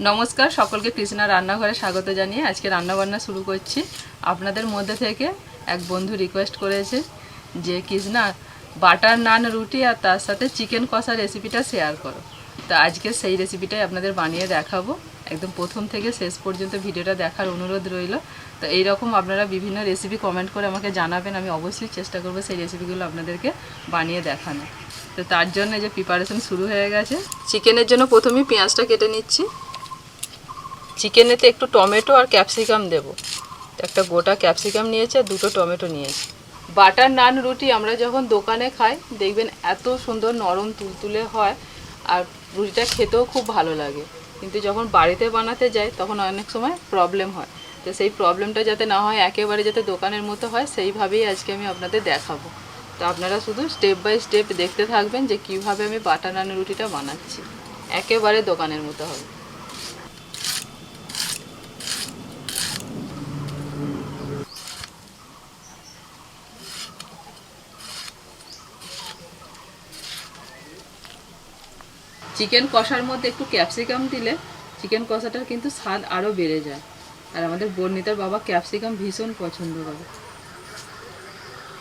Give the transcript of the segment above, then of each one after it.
নমস্কার, সকলকে কৃষ্ণা রান্নাঘরে স্বাগত জানিয়ে আজকে রান্নাবান্না শুরু করছি। আপনাদের মধ্যে থেকে এক বন্ধু রিকোয়েস্ট করেছে যে কৃষ্ণা বাটার নান রুটি আর তার সাথে চিকেন কষা রেসিপিটা শেয়ার করো। তো আজকে সেই রেসিপিটাই আপনাদের বানিয়ে দেখাবো। একদম প্রথম থেকে শেষ পর্যন্ত ভিডিওটা দেখার অনুরোধ রইল। তো এইরকম আপনারা বিভিন্ন রেসিপি কমেন্ট করে আমাকে জানাবেন, আমি অবশ্যই চেষ্টা করবো সেই রেসিপিগুলো আপনাদেরকে বানিয়ে দেখানো। তো তার জন্য যে প্রিপারেশন শুরু হয়ে গেছে। চিকেনের জন্য প্রথমেই পেঁয়াজটা কেটে নিচ্ছি। চিকেনেতে একটু টমেটো আর ক্যাপসিকাম দেব। একটা গোটা ক্যাপসিকাম নিয়েছি আর দুটো টমেটো নিয়েছি। বাটার নান রুটি আমরা যখন দোকানে খাই দেখবেন এত সুন্দর নরম তুলতুলে হয় আর রুটিটা খেতেও খুব ভালো লাগে, কিন্তু যখন বাড়িতে বানাতে যাই তখন অনেক সময় প্রবলেম হয়। তো সেই প্রবলেমটা যাতে না হয়, একেবারে যাতে দোকানের মতো হয়, সেইভাবেই আজকে আমি আপনাদের দেখাবো। তো আপনারা শুধু স্টেপ বাই স্টেপ দেখতে থাকবেন যে কীভাবে আমি বাটার নান রুটিটা বানাচ্ছি। একেবারে দোকানের মতো হবে। চিকেন কষার মধ্যে একটু ক্যাপসিকাম দিলে চিকেন কষাটার কিন্তু স্বাদ আরও বেড়ে যায়। আর আমাদের বর্ণিতার বাবা ক্যাপসিকাম ভীষণ পছন্দ করে।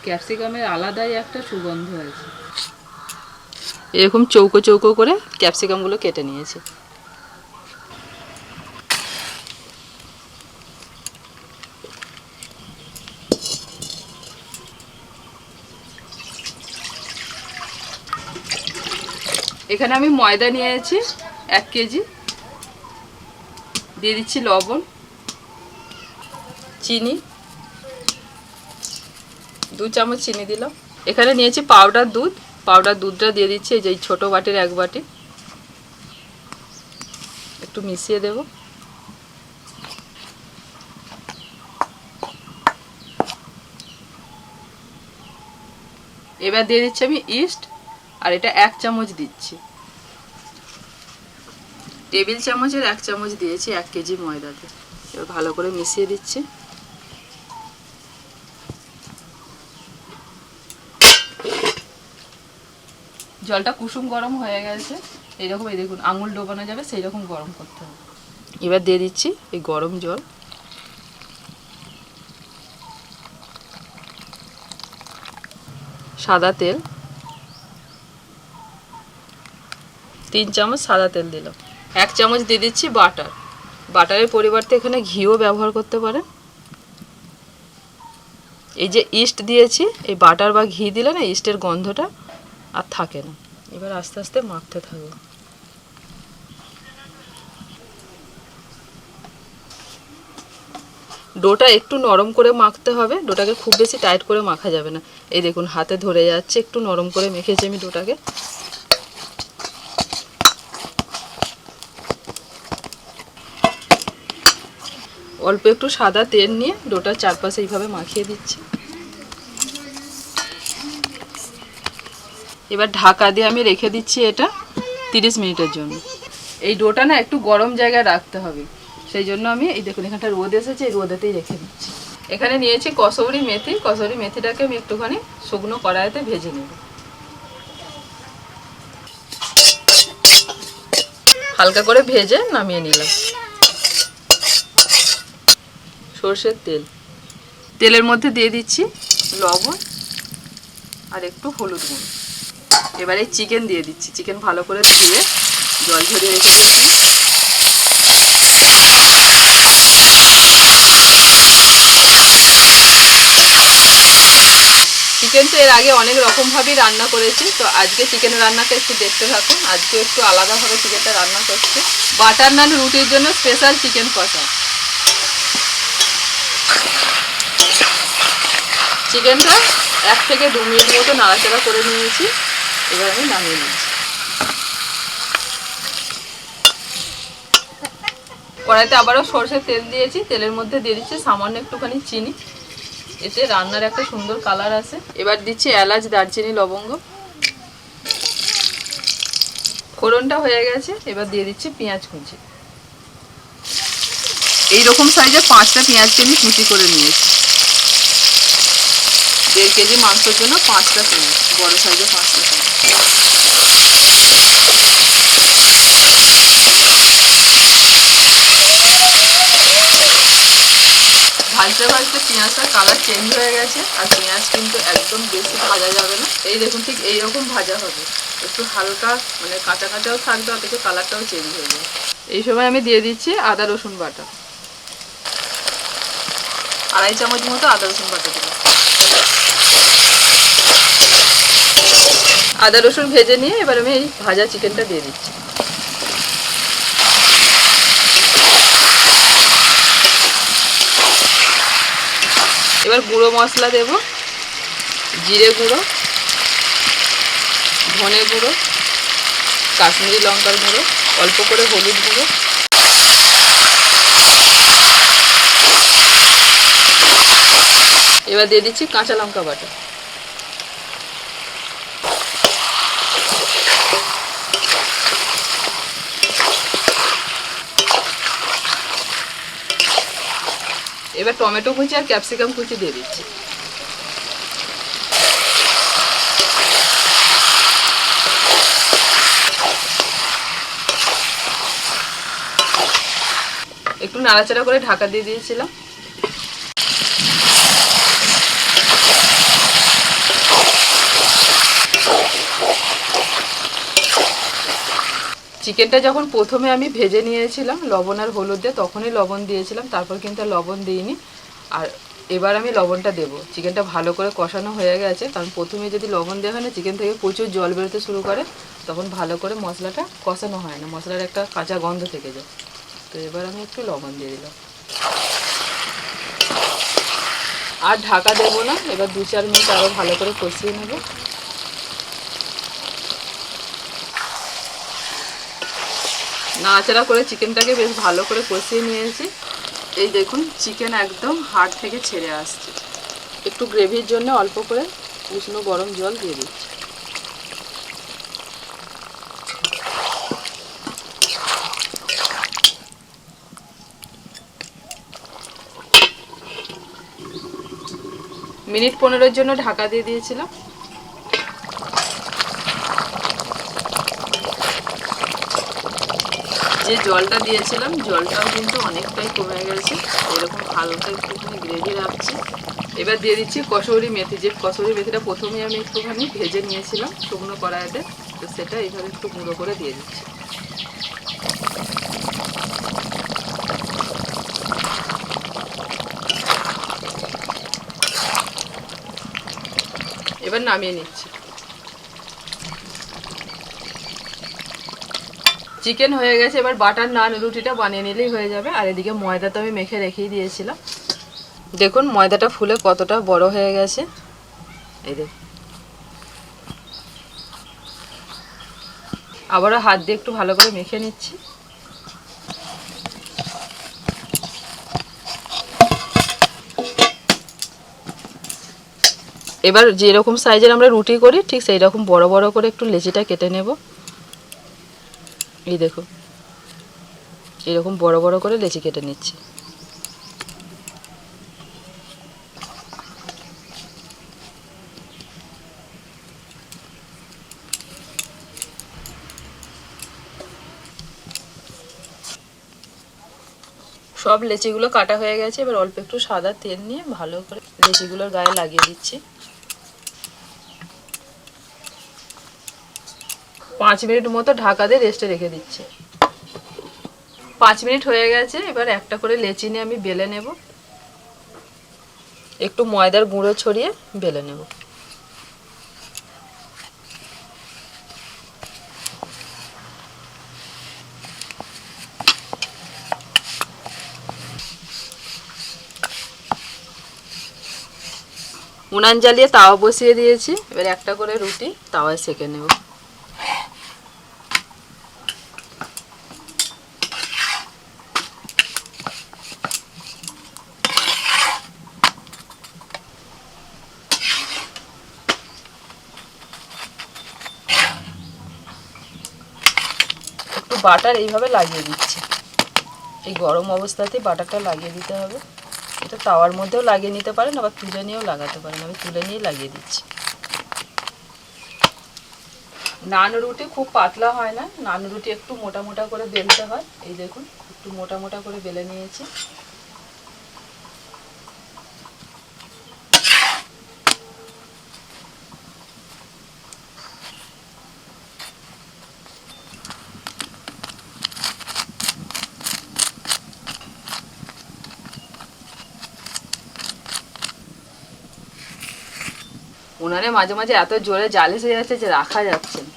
ক্যাপসিকামের আলাদাই একটা সুগন্ধ আছে। এরকম চৌকো চৌকো করে ক্যাপসিকামগুলো কেটে নিয়েছি। এখানে আমি ময়দা নিয়েছি 1 কেজি, দিয়ে দিচ্ছি লবণ, চিনি 2 চামচ চিনি দিলাম। এখানে নিয়েছি পাউডার দুধ, পাউডার দুধটা দিয়ে দিচ্ছি এই যে ছোটো বাটির 1 বাটি। একটু মিশিয়ে দেব। এবার দিয়ে দিচ্ছি আমি ইস্ট, আর এটা 1 চামচ দিচ্ছি। টেবিল চামচের 1 চামচ দিয়েছি 1 কেজি ময়দাতে। এবার ভালো করে মিশিয়ে দিচ্ছি। জলটা কুসুম গরম হয়ে গেছে, এইরকম এই দেখুন আঙুল ডোবানো যাবে সেই রকম গরম করতে হবে। এবার দিয়ে দিচ্ছি এই গরম জল। সাদা তেল 3 চামচ সাদা তেল দিলাম। 1 চামচ দিয়ে দিচ্ছি বাটার। বাটারের পরিবর্তে এখানে ঘিও ব্যবহার করতে পারেন। এই যে ইস্ট দিয়েছি, এই বাটার বা ঘি দিলে না ইস্টের গন্ধটা আর থাকে না। এবার আস্তে আস্তে মাখতে থাকবো। ডোটা একটু নরম করে মাখতে হবে, ডোটাকে খুব বেশি টাইট করে মাখা যাবে না। এই দেখুন হাতে ধরে যাচ্ছে, একটু নরম করে মেখেছি আমি ডোটাকে। অল্প একটু সাদা তেল নিয়ে ডোটার চারপাশে এইভাবে মাখিয়ে দিচ্ছি। এবার ঢাকা দিয়ে আমি রেখে দিচ্ছি এটা 30 মিনিটের জন্য। এই ডোটা না একটু গরম জায়গায় রাখতে হবে, সেই জন্য আমি এই দেখুন এখানটা রোদ এসেছে, এই রোদেতেই রেখে দিচ্ছি। এখানে নিয়েছি কসৌরি মেথি। কসৌরি মেথিটাকে আমি একটুখানি শুকনো কড়াইতে ভেজে নেব। হালকা করে ভেজে নামিয়ে নিলাম। সরষের তেল, তেলের মধ্যে দিয়ে দিচ্ছি লবণ আর একটু হলুদ গুঁড়ো। এবারে চিকেন দিয়ে দিচ্ছি। চিকেন ভালো করে ধুয়ে জল ঝরিয়ে রেখে দিচ্ছি। চিকেন তো এর আগে অনেক রকমভাবেই রান্না করেছি, তো আজকে চিকেনের রান্নাটা একটু দেখতে থাকুন। আজকে একটু আলাদাভাবে চিকেনটা রান্না করছি। বাটার নান রুটির জন্য স্পেশাল চিকেন কষা। চিকেনটা 1 থেকে 2 মিনিট মতো নাড়াচাড়া করে নিয়েছি। এবার আমি নামিয়ে নিচ্ছি। কড়াইতে আবারও সরষের তেল দিয়েছি। তেলের মধ্যে দিয়ে দিচ্ছি সামান্য একটুখানি চিনি, এতে রান্নার একটা সুন্দর কালার আসে। এবার দিচ্ছি এলাচ, দারচিনি, লবঙ্গ। ফোড়নটা হয়ে গেছে, এবার দিয়ে দিচ্ছি পেঁয়াজ কুচি। এইরকম সাইজে 5টা পেঁয়াজকে আমি কুচি করে নিয়েছি। 1.5 কেজি মাংসের জন্য 5টা পেঁয়াজ, বড় সাইজে 5টা পেঁয়াজ। 1 ভাজতে ভাজতে পেঁয়াজটার কালার চেঞ্জ হয়ে গেছে। আর পেঁয়াজ কিন্তু একদম বেশি ভাজা যাবে না, এই দেখুন ঠিক এইরকম ভাজা হবে, একটু হালকা মানে কাঁচা কাঁচাও থাকবে, অথচ কালারটাও চেঞ্জ হয়ে যাবে। এই সময় আমি দিয়ে দিচ্ছি আদা রসুন বাটা, 2.5 চামচ মতো আদা রসুন বাটা দিলাম। আদা রসুন ভেজে নিয়ে এবার আমি এই ভাজা চিকেনটা দিয়ে দিচ্ছি। এবার গুঁড়ো মশলা দেব, জিরে গুঁড়ো, ধনে গুঁড়ো, কাশ্মীরি লঙ্কার গুঁড়ো, অল্প করে হলুদ গুঁড়ো, এবার দিয়ে দিচ্ছি কাঁচা লঙ্কা বাটা। এবার টমেটো কুচি আর ক্যাপসিকাম কুচি দিয়ে দিচ্ছি। একটু নাড়াচাড়া করে ঢাকা দিয়ে দিয়েছিলাম। চিকেনটা যখন প্রথমে আমি ভেজে নিয়েছিলাম লবণ আর হলুদ দিয়ে, তখনই লবণ দিয়েছিলাম, তারপর কিন্তু লবণ দিইনি। আর এবার আমি লবণটা দেবো। চিকেনটা ভালো করে কষানো হয়ে গেছে, কারণ প্রথমে যদি লবণ দেওয়া হয় না, চিকেন থেকে প্রচুর জল বেরোতে শুরু করে, তখন ভালো করে মশলাটা কষানো হয় না, মশলার একটা কাঁচা গন্ধ থেকে যায়। তো এবার আমি একটু লবণ দিয়ে দিলাম, আর ঢাকা দেবো না। এবার 2-4 মিনিট আরও ভালো করে কষিয়ে নেব। নাড়াচাড়া করে চিকেনটাকে বেশ ভালো করে কষিয়ে নিয়েছি। এই দেখুন চিকেন একদম হাড় থেকে ছেড়ে আসছে। একটু গ্রেভির জন্য অল্প করে উষ্ণ গরম জল দিয়ে দিচ্ছি। মিনিট 15-এর জন্য ঢাকা দিয়ে দিয়েছিলাম। যে জলটা দিয়েছিলাম জলটাও কিন্তু অনেকটাই কমে গেছে, এরকম হালকা একটুখানি গ্রেভি রাখছি। এবার দিয়ে দিচ্ছি কসুরি মেথি। যে কসুরি মেথিটা প্রথমেই আমি একটুখানি ভেজে নিয়েছিলাম শুকনো কড়াইতে, তো সেটা এইভাবে একটু গুঁড়ো করে দিয়ে দিচ্ছি। এবার নামিয়ে নিচ্ছি। চিকেন হয়ে গেছে, এবার বাটার নান রুটিটা বানিয়ে নিলেই হয়ে যাবে। আর এদিকে ময়দা তো আমি মেখে রেখেই দিয়েছিলাম। দেখুন ময়দাটা ফুলে কতটা বড় হয়ে গেছে, এই দেখুন। আবারও হাত দিয়ে একটু ভালো করে মেখে নিচ্ছি। এবার যেরকম সাইজের আমরা রুটি করি ঠিক সেই রকম বড় বড় করে একটু লেচিটা কেটে নেব। এই দেখুন এরকম বড় বড় করে লেচি কেটে নিচ্ছি। সব লেচিগুলো কাটা হয়ে গেছে। এবার অল্প একটু সাদা তেল নিয়ে ভালো করে লেচিগুলোর গায়ে লাগিয়ে দিচ্ছি। 5 মিনিট মতো ঢাকা দিয়ে রেস্টে রেখে দিচ্ছি। 5 মিনিট হয়ে গেছে। এবার একটা করে লেচি নিয়ে আমি বেলে নেব। একটু ময়দার গুঁড়ো ছড়িয়ে বেলে নেব। উনান জ্বালিয়ে তাওয়া বসিয়ে দিয়েছি। এবার একটা করে রুটি তাওয়ায় সেঁকে নেব। একটু বাটার এইভাবে লাগিয়ে দিচ্ছি। এই গরম অবস্থাতেই বাটারটা লাগিয়ে দিতে হবে। এটা তাওয়ার মধ্যেও লাগিয়ে নিতে পারেন, আবার তুলে নিয়েও লাগাতে পারেন। আমি তুলে নিয়ে লাগিয়ে দিচ্ছি। নান রুটি খুব পাতলা হয় না, নান রুটি একটু মোটা মোটা করে বেলতে হয়। এই দেখুন একটু মোটা মোটা করে বেলে নিয়েছি। উনানে মাঝে মাঝে এত জোরে জাল এসে যাচ্ছে যে রাখা যাচ্ছে না।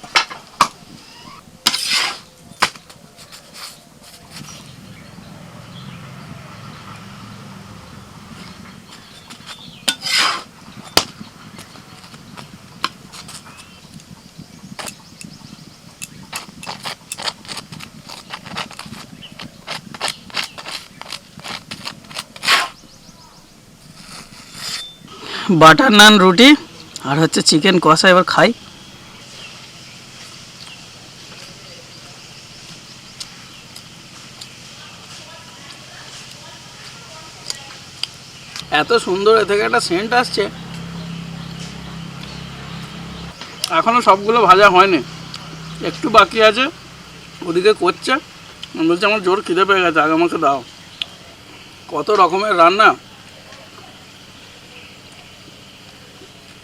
বাটার নান রুটি আর হচ্ছে চিকেন কষা, এবার খাই। এত সুন্দর এ থেকে একটা সেন্ট আসছে। এখনো সবগুলো ভাজা হয়নি, একটু বাকি আছে, ওদিকে করছে। বলছে আমার জোর খিদে পেয়ে গেছে, আগে আমাকে দাও। কত রকমের রান্না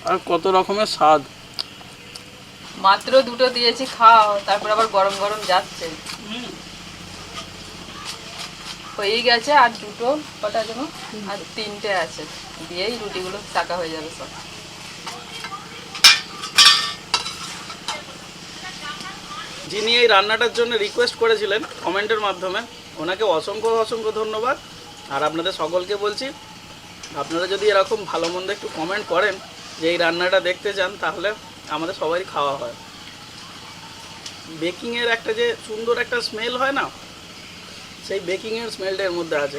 আর কত রকমের স্বাদ। মাত্র দুটো দিয়েছি, খাও, তারপর আবার গরম গরম যাচ্ছে। হয়েই গেছে, আর দুটো কটা যেন, আর তিনটে আছে, দিয়েই রুটিগুলো চাকা হয়ে যাবে সব। যিনি এই রান্নাটার জন্য রিকোয়েস্ট করেছিলেন কমেন্টের মাধ্যমে, ওনাকে অসংখ্য অসংখ্য ধন্যবাদ। আর আপনাদের সকলকে বলছি, আপনারা যদি এরকম ভালো মন্দ একটু কমেন্ট করেন যে এই রান্নাটা দেখতে চান, তাহলে আমাদের সবারই খাওয়া হয়। বেকিংয়ের একটা যে সুন্দর একটা স্মেল হয় না, সেই বেকিংয়ের স্মেলটা এর মধ্যে আছে।